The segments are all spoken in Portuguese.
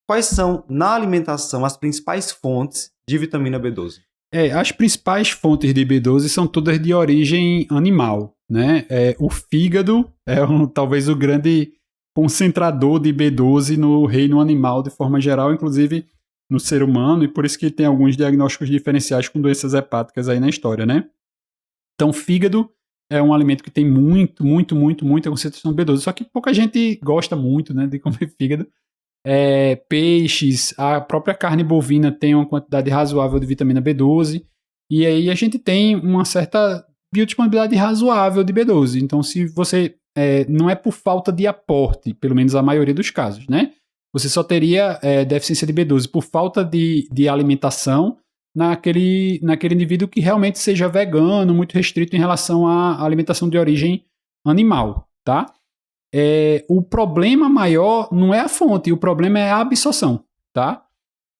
quais são, na alimentação, as principais fontes de vitamina B12? As principais fontes de B12 são todas de origem animal, né? O fígado é talvez o grande concentrador de B12 no reino animal de forma geral, inclusive no ser humano, e por isso que tem alguns diagnósticos diferenciais com doenças hepáticas aí na história, né? Então, fígado é um alimento que tem muita concentração de B12, só que pouca gente gosta muito, né, de comer fígado. Peixes, a própria carne bovina tem uma quantidade razoável de vitamina B12, e aí a gente tem uma certa biodisponibilidade razoável de B12. Então, se você não é por falta de aporte, pelo menos a maioria dos casos, né? Você só teria deficiência de B12 por falta de alimentação naquele indivíduo que realmente seja vegano, muito restrito em relação à alimentação de origem animal, tá? O problema maior não é a fonte, o problema é a absorção, tá?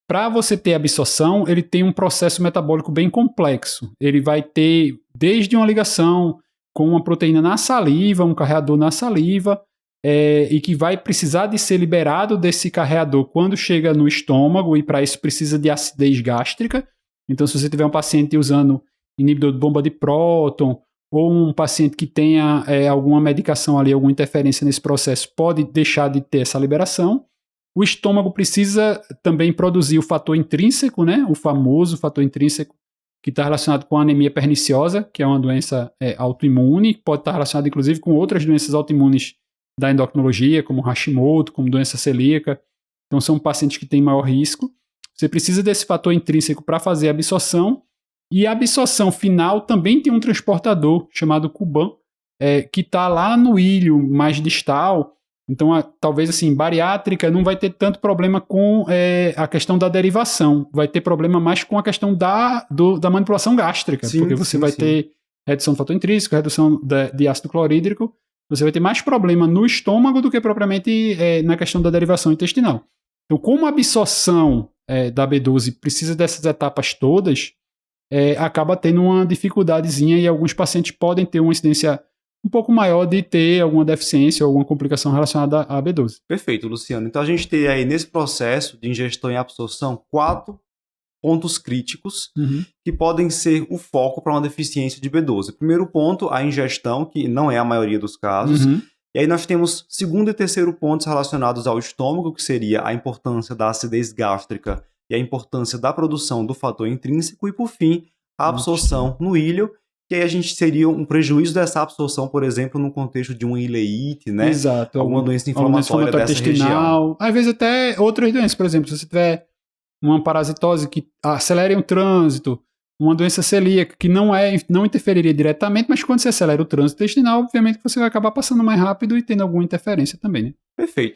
Para você ter absorção, ele tem um processo metabólico bem complexo. Ele vai ter desde uma ligação com uma proteína na saliva, um carreador na saliva, e que vai precisar de ser liberado desse carreador quando chega no estômago, e para isso precisa de acidez gástrica. Então, se você tiver um paciente usando inibidor de bomba de próton, ou um paciente que tenha alguma medicação ali, alguma interferência nesse processo, pode deixar de ter essa liberação. O estômago precisa também produzir o fator intrínseco, né? O famoso fator intrínseco, que está relacionado com a anemia perniciosa, que é uma doença autoimune, pode estar relacionado inclusive com outras doenças autoimunes da endocrinologia, como Hashimoto, como doença celíaca. Então, são pacientes que têm maior risco. Você precisa desse fator intrínseco para fazer a absorção, e a absorção final também tem um transportador chamado Kuban, que está lá no ilho mais distal. Então, talvez assim, bariátrica não vai ter tanto problema com a questão da derivação, vai ter problema mais com a questão da manipulação gástrica, porque você vai ter redução do fator intrínseco, redução de ácido clorídrico, você vai ter mais problema no estômago do que propriamente na questão da derivação intestinal. Então, como a absorção da B12 precisa dessas etapas todas, acaba tendo uma dificuldadezinha, e alguns pacientes podem ter uma incidência um pouco maior de ter alguma deficiência ou alguma complicação relacionada à B12. Perfeito, Luciano. Então a gente tem aí nesse processo de ingestão e absorção 4 pontos críticos que podem ser o foco para uma deficiência de B12. Primeiro ponto, a ingestão, que não é a maioria dos casos. E aí nós temos segundo e terceiro pontos relacionados ao estômago, que seria a importância da acidez gástrica e a importância da produção do fator intrínseco. E por fim, a absorção no ilho, que aí a gente teria um prejuízo dessa absorção, por exemplo, no contexto de uma ileite, né? Exato. Alguma doença inflamatória dessa intestinal, região. Às vezes até outras doenças, por exemplo, se você tiver uma parasitose que acelere o trânsito, uma doença celíaca que não interferiria diretamente, mas quando você acelera o trânsito intestinal, obviamente você vai acabar passando mais rápido e tendo alguma interferência também, né? Perfeito.